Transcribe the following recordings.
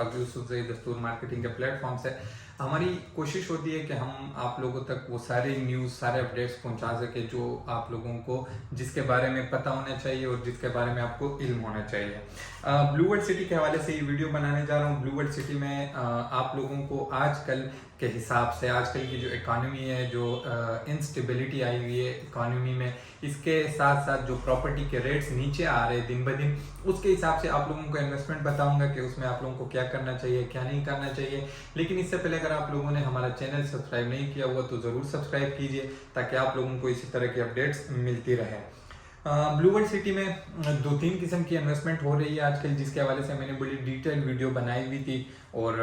दस्तूर मार्केटिंग के प्लेटफॉर्म से हमारी कोशिश होती है कि हम आप लोगों तक वो सारे न्यूज़ सारे अपडेट्स पहुंचा सके जो आप लोगों को जिसके बारे में पता होना चाहिए और जिसके बारे में आपको इल्म होना चाहिए। ब्लू वर्ल्ड सिटी के हवाले से ये वीडियो बनाने जा रहा हूँ। ब्लू वर्ल्ड सिटी में आप लोगों को आजकल के हिसाब से आजकल की जो इकॉनमी है, जो इंस्टेबिलिटी आई हुई है इकॉनमी में, इसके साथ साथ जो प्रॉपर्टी के रेट्स नीचे आ रहे हैं दिन ब दिन, उसके हिसाब से आप लोगों को इन्वेस्टमेंट बताऊंगा कि उसमें आप लोगों को क्या करना चाहिए क्या नहीं करना चाहिए। लेकिन इससे पहले अगर आप लोगों ने हमारा चैनल सब्सक्राइब नहीं किया हुआ तो ज़रूर सब्सक्राइब कीजिए ताकि आप लोगों को इसी तरह की अपडेट्स मिलती रहे। ब्लू वर्ल्ड सिटी में 2-3 किस्म की इन्वेस्टमेंट हो रही है आजकल, जिसके हवाले से मैंने बड़ी डिटेल वीडियो बनाई हुई थी और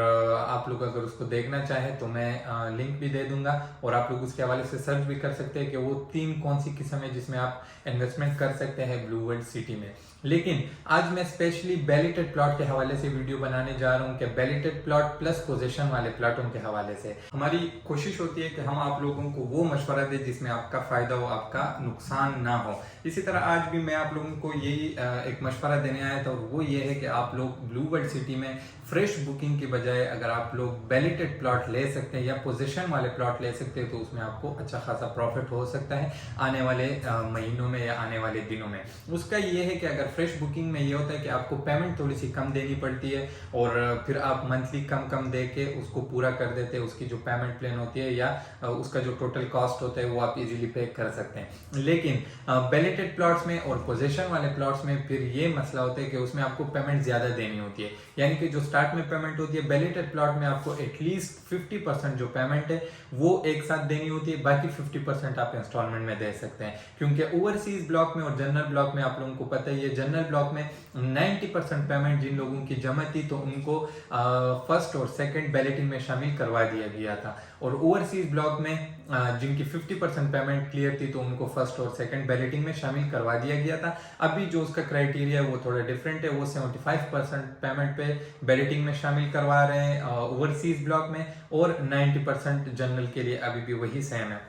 आप लोग अगर उसको देखना चाहें तो मैं लिंक भी दे दूंगा और आप लोग उसके हवाले से सर्च भी कर सकते हैं कि वो 3 कौन सी किस्म है जिसमें आप इन्वेस्टमेंट कर सकते हैं ब्लू वर्ल्ड सिटी में। लेकिन आज मैं स्पेशली बैलेटेड प्लॉट के हवाले से वीडियो बनाने जा रहा हूँ कि बैलेटेड प्लॉट प्लस पोजीशन वाले प्लॉटों के हवाले से हमारी कोशिश होती है कि हम आप लोगों को वो मशवरा दें जिसमें आपका फायदा हो, आपका नुकसान ना हो। इसी तरह आज भी मैं आप लोगों को यही एक मशवरा देने आया था और वो ये है कि आप लोग ब्लू वर्ल्ड सिटी में फ्रेश बुकिंग की बजाय अगर आप लोग बैलेटेड प्लॉट ले सकते हैं या पोजीशन वाले प्लॉट ले सकते हैं तो उसमें आपको अच्छा खासा प्रॉफिट हो सकता है आने वाले महीनों में या आने वाले दिनों में। उसका ये है कि अगर फ्रेश बुकिंग में ये होता है कि आपको पेमेंट थोड़ी सी कम देनी पड़ती है और फिर आप मंथली कम कम दे के उसको पूरा कर देते हैं, उसकी जो पेमेंट प्लान होती है या उसका जो टोटल कॉस्ट होता है वो आप इजीली पे कर सकते हैं। लेकिन बैलेटेड प्लॉट्स में और पोजीशन वाले प्लॉट्स में फिर ये मसला होता है कि उसमें आपको पेमेंट ज्यादा देनी होती है, यानी कि जो स्टार्ट में पेमेंट होती है बैलेटेड प्लॉट में आपको एटलीस्ट 50% जो पेमेंट है वो एक साथ देनी होती है, बाकी 50% आप इंस्टॉलमेंट में दे सकते हैं। क्योंकि ओवरसीज ब्लॉक में और जनरल ब्लॉक में आप लोगों को पता ही है, जनरल ब्लॉक में 90% पेमेंट जिन लोगों की जमा थी तो उनको फर्स्ट और सेकंड बैलेटिंग में शामिल करवा दिया गया था और ओवरसीज ब्लॉक में जिनकी 50% पेमेंट क्लियर थी तो उनको फर्स्ट और सेकंड बैलेटिंग में शामिल करवा दिया गया था। अभी जो उसका क्राइटेरिया है वो थोड़ा डिफरेंट है, वो 75% पेमेंट पे बैलेटिंग में शामिल करवा रहे हैं ओवरसीज ब्लॉक में और 90% जनरल के लिए अभी भी वही सेम है।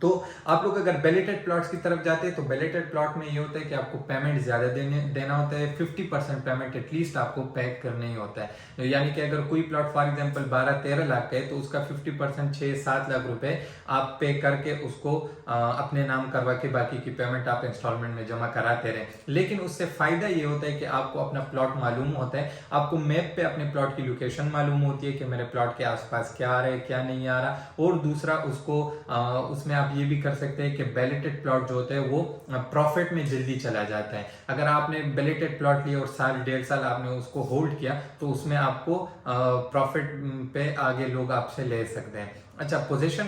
तो आप लोग अगर बैलेटेड प्लॉट्स की तरफ जाते हैं तो बैलेटेड प्लॉट में ये होता है कि आपको पेमेंट ज्यादा देना होता है, 50% पेमेंट एटलीस्ट आपको पे करना ही होता है। यानी कि अगर कोई प्लॉट फॉर एग्जांपल 12-13 लाख का है तो उसका 50% 6-7 लाख रुपए आप पे करके उसको अपने नाम करवा के बाकी की पेमेंट आप इंस्टॉलमेंट में जमा कराते रहे। लेकिन उससे फायदा ये होता है कि आपको अपना प्लॉट मालूम होता है, आपको मैप पे अपने प्लॉट की लोकेशन मालूम होती है कि मेरे प्लॉट के आसपास क्या आ रहा है क्या नहीं आ रहा। और दूसरा उसको उसमें आप ये भी कर सकते हैं कि बैलेटेड प्लॉट जो होते हैं वो प्रॉफिट में जल्दी चला जाता है। अगर आपने बैलेटेड प्लॉट लिया और साल 1.5 साल आपने उसको होल्ड किया तो उसमें आपको प्रॉफिट पे आगे लोग आपसे ले सकते हैं। अच्छा, पोजीशन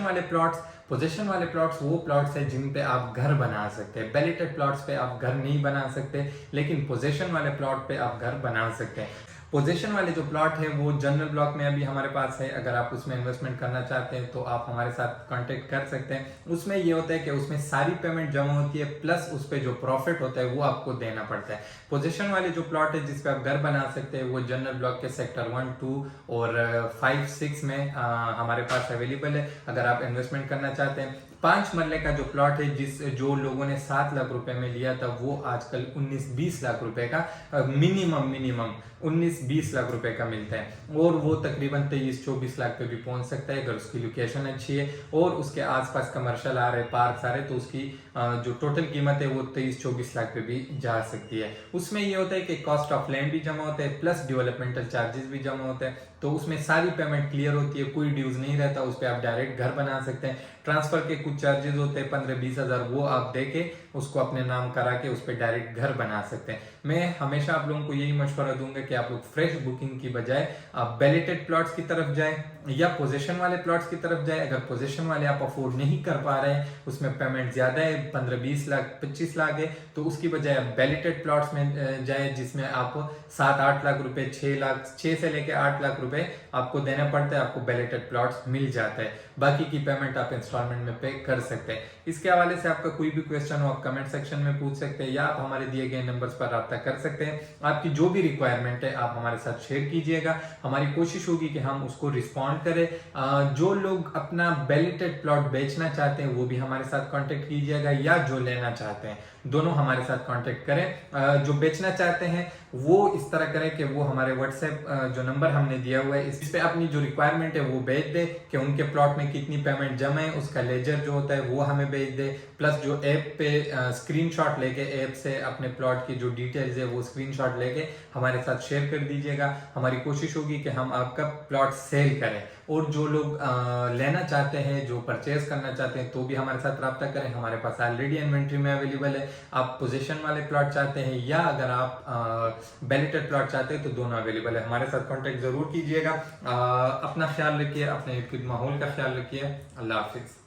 वाले प्लॉट्स वो प्लॉट्स है जिन पे आप घर बना सकते हैं। बैलेटेड प्लॉट्स पे आप घर नहीं बना सकते, लेकिन पोजीशन वाले प्लॉट पे आप घर बना सकते हैं। पोजीशन वाले जो प्लॉट है वो जनरल ब्लॉक में अभी हमारे पास है, अगर आप उसमें इन्वेस्टमेंट करना चाहते हैं तो आप हमारे साथ कांटेक्ट कर सकते हैं। उसमें ये होता है कि उसमें सारी पेमेंट जमा होती है प्लस उस पर जो प्रॉफिट होता है वो आपको देना पड़ता है। पोजीशन वाले जो प्लॉट है जिसपे आप घर बना सकते हैं वो जनरल ब्लॉक के सेक्टर 1, 2 और 5, 6 में हमारे पास अवेलेबल है। अगर आप इन्वेस्टमेंट करना चाहते हैं 5 मरले का जो प्लॉट है जो लोगों ने 7 लाख रुपए में लिया था वो आजकल 19-20 लाख रुपए का मिनिमम 19-20 लाख रुपए का मिलता है और वो तकरीबन 23-24 लाख पे भी पहुंच सकता है अगर उसकी लोकेशन अच्छी है और उसके आसपास कमर्शियल आ रहे पार्क आ रहे तो उसकी जो टोटल कीमत है वो 23-24 लाख पे भी जा सकती है। उसमें ये होता है कि कॉस्ट ऑफ लैंड भी जमा होता है प्लस डेवलपमेंटल चार्जेस भी जमा होते हैं, तो उसमें सारी पेमेंट क्लियर होती है, कोई ड्यूज नहीं रहता, उस पर आप डायरेक्ट घर बना सकते हैं। ट्रांसफर के कुछ चार्जेस होते हैं 15-20 हजार, वो आप दे के उसको अपने नाम करा के उस पर डायरेक्ट घर बना सकते हैं। मैं हमेशा आप लोगों को यही मशवरा दूंगा कि आप लोग फ्रेश बुकिंग की बजाय आप बैलेटेड प्लॉट्स की तरफ जाएं या पोजीशन वाले प्लॉट्स की तरफ जाए। अगर पोजीशन वाले आप अफोर्ड नहीं कर पा रहे हैं, उसमें पेमेंट ज्यादा है 15-20 लाख 25 लाख है, तो उसकी बजाय आप बैलेटेड प्लॉट्स में जाए जिसमें आप 7-8 लाख रुपए 6 से लेके 8 लाख रुपए आपको देना पड़ता है, आपको बैलेटेड प्लॉट्स मिल जाता है, बाकी की पेमेंट आप इंस्टॉलमेंट में पे कर सकते हैं। इसके हवाले से आपका कोई भी क्वेश्चन हो आप कमेंट सेक्शन में पूछ सकते हैं या आप हमारे दिए गए नंबर्स पर राब्ता कर सकते हैं। आपकी जो भी रिक्वायरमेंट है आप हमारे साथ शेयर कीजिएगा, हमारी कोशिश होगी कि हम उसको रिस्पॉन्ड करें। जो लोग अपना बैलेटेड प्लॉट बेचना चाहते हैं वो भी हमारे साथ कांटेक्ट कीजिएगा या जो लेना चाहते हैं दोनों हमारे साथ कांटेक्ट करें। जो बेचना चाहते हैं वो इस तरह करें कि वो हमारे व्हाट्सएप जो नंबर हमने दिया हुआ है इस पे अपनी जो रिक्वायरमेंट है वो भेज दे कि उनके प्लॉट में कितनी पेमेंट जमा है, उसका लेजर जो होता है वो हमें भेज दे, प्लस जो ऐप पे स्क्रीनशॉट लेके ऐप से अपने प्लॉट की जो डिटेल्स है वो स्क्रीनशॉट लेके हमारे साथ शेयर कर दीजिएगा। हमारी कोशिश होगी कि हम आपका प्लॉट सेल करें। और जो लोग लेना चाहते हैं, जो परचेज करना चाहते हैं, तो भी हमारे साथ रब्ता करें। हमारे पास ऑलरेडी इन्वेंट्री में अवेलेबल है। आप पोजीशन वाले प्लॉट चाहते हैं या अगर आप बैलेटेड प्लॉट चाहते हैं तो दोनों अवेलेबल है। हमारे साथ कांटेक्ट जरूर कीजिएगा। अपना ख्याल रखिए, अपने माहौल का ख्याल रखिए। अल्लाह हाफिज।